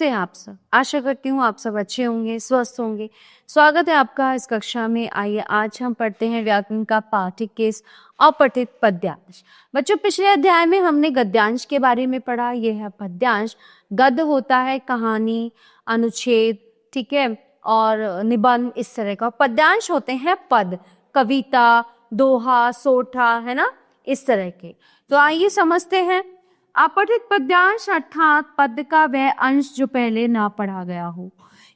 नमस्ते आप सब। आशा करती हूँ आप सब अच्छे होंगे, स्वस्थ होंगे। स्वागत है आपका इस कक्षा में। आइए आज हम पढ़ते हैं व्याकरण का पाठ 21 अपठित पद्यांश। बच्चों पिछले अध्याय में हमने गद्यांश के बारे में पढ़ा। यह है पद्यांश। गद्य होता है कहानी, अनुच्छेद, ठीक है, और निबंध, इस तरह का। पद्यांश होते हैं पद, कविता, दोहा, सोठा, है ना, इस तरह के। तो आइए समझते हैं। अपठित पद्यांश अर्थात पद का वह अंश जो पहले ना पढ़ा गया हो।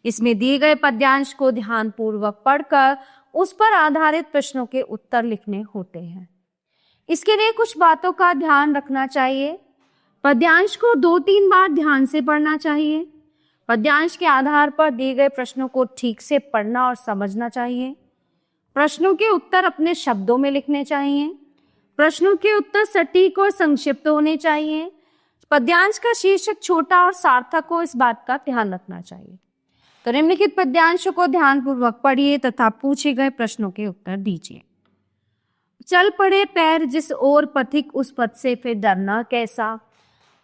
इसमें दिए गए पद्यांश को ध्यानपूर्वक पढ़कर उस पर आधारित प्रश्नों के उत्तर लिखने होते हैं। इसके लिए कुछ बातों का ध्यान रखना चाहिए। पद्यांश को 2-3 बार ध्यान से पढ़ना चाहिए। पद्यांश के आधार पर दिए गए प्रश्नों को ठीक से पढ़ना और समझना चाहिए। प्रश्नों के उत्तर अपने शब्दों में लिखने चाहिए। प्रश्नों के उत्तर सटीक और संक्षिप्त होने चाहिए। पद्यांश का शीर्षक छोटा और सार्थक हो, इस बात का ध्यान रखना चाहिए। तो निम्नलिखित पद्यांशों को ध्यानपूर्वक पढ़िए तथा पूछे गए प्रश्नों के उत्तर दीजिए। चल पड़े पैर जिस ओर पथिक उस पथ से फिर डरना कैसा,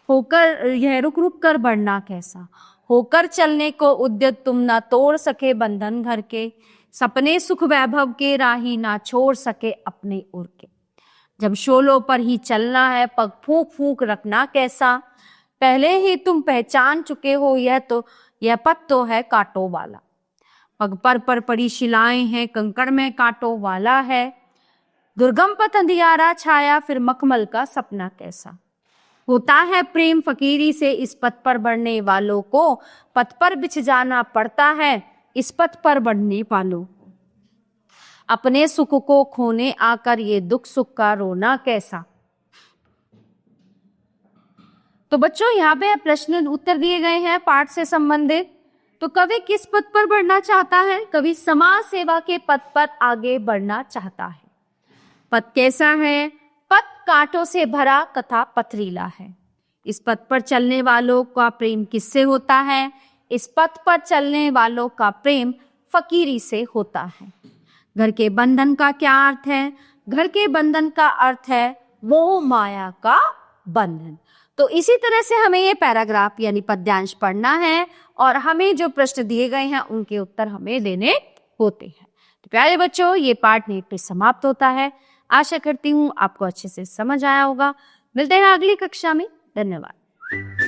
होकर यह रुक रुक कर बढ़ना कैसा, होकर चलने को उद्यत तुम ना तोड़ सके बंधन घर के, सपने सुख वैभव के राही ना छोड़ सके अपने उर के। जब शोलों पर ही चलना है पग फूंक फूंक रखना कैसा, पहले ही तुम पहचान चुके हो यह पथ तो है कांटों वाला। पग पर पड़ी शिलाएं हैं कंकड़ में कांटों वाला है, दुर्गम पथ अंधियारा छाया फिर मखमल का सपना कैसा। होता है प्रेम फकीरी से इस पथ पर बढ़ने वालों को, पथ पर बिछ जाना पड़ता है इस पथ पर बढ़ने वालों को। अपने सुख को खोने आकर ये दुख सुख का रोना कैसा। तो बच्चों यहाँ पे प्रश्न उत्तर दिए गए हैं पाठ से संबंधित। तो कवि किस पथ पर बढ़ना चाहता है? कवि समाज सेवा के पथ पर आगे बढ़ना चाहता है। पथ कैसा है? पथ कांटों से भरा तथा पथरीला है। इस पथ पर चलने वालों का प्रेम किससे होता है? इस पथ पर चलने वालों का प्रेम फकीरी से होता है। घर के बंधन का क्या अर्थ है? घर के बंधन का अर्थ है मोह माया का बंधन। तो इसी तरह से हमें ये पैराग्राफ यानी पद्यांश पढ़ना है और हमें जो प्रश्न दिए गए हैं उनके उत्तर हमें देने होते हैं। तो प्यारे बच्चों, ये पाठ यहीं पे समाप्त होता है। आशा करती हूँ आपको अच्छे से समझ आया होगा। मिलते हैं अगली कक्षा में। धन्यवाद।